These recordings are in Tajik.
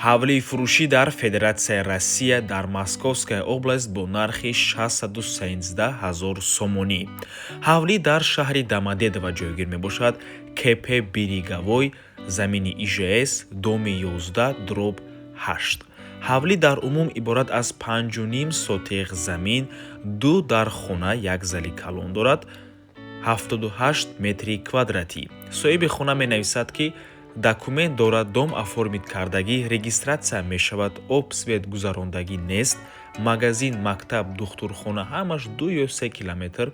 ҳавлии фурӯшӣ дар Федератсияи Россия дар Московская област бо нархи 613 000 сомонӣ. ҳавлӣ дар шаҳри Домодедово ҷойгир мебошад. КП Береговой, замини ИЖС, доми 11/8. ҳавлӣ дар умум иборат аз 5.5 сотиқ замин, 2 дар хона, 1 зали калон дорад, 78 метри квадратӣ. соҳиби хона менависад, ки документ дорад, дом оформид кардагӣ, регистратсия мешавад, об свет гузарондагӣ нест, магазин, мактаб, духтурхона ҳамаш 2 ё 3 километр,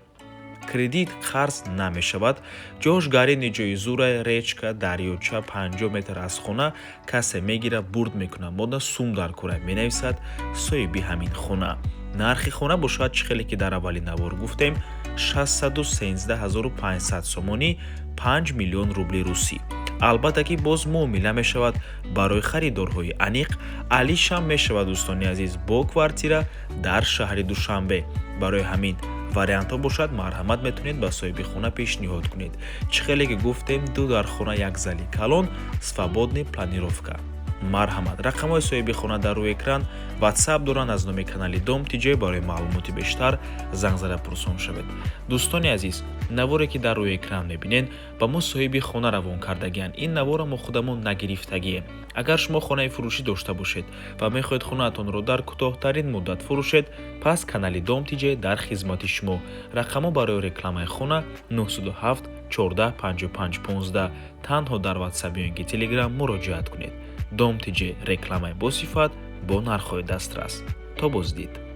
кредит қарз намешавад, ҷошгарӣ ниҷоизура, речка, дарёча 50 метр аз хона, касе мегира бурд мекуна, мода сум дар кора, менависад соҳиби ҳамин хона. нархи хона бошад чихеле ки дар аввалин навор гуфтем 613 500 сомонӣ, 5 миллион рубли русӣ. албатта ки боз муомила мешавад барои харидорҳои аниқ. алишам мешавад дӯстони азиз бо квартира дар шаҳри Душанбе. барои ҳамин вариантҳо бошад, марҳамат метавонед ба соҳиби хона пешниҳод кунед. чихеле ки гуфтем 2 дар хона, 1 зали калон, свободный планировка. марҳамат. рақамҳои соҳиби хона дар рӯи экран. ватсап доранд. аз номи канали Дом TJ барои маълумоти бештар занг зада пурсон шавед. дӯстони азиз, наворе ки дар рӯи экран мебинед, ба мо соҳиби хона равон кардагианд. ин навора мо худамон нагирифтагием. агар шумо хонаи фурӯшӣ дошта бошед ва мехоҳед хонаатонро дар кӯтоҳтарин муддат фурӯшед, пас канали Дом TJ дар хизмати шумо. рақамҳо барои рекламаи хона 907 14 55 15. танҳо дар ватсап ё инки телеграм муроҷиат кунед. Дом TJ рекламаи босифат бо нархҳои дастрас. То боздид.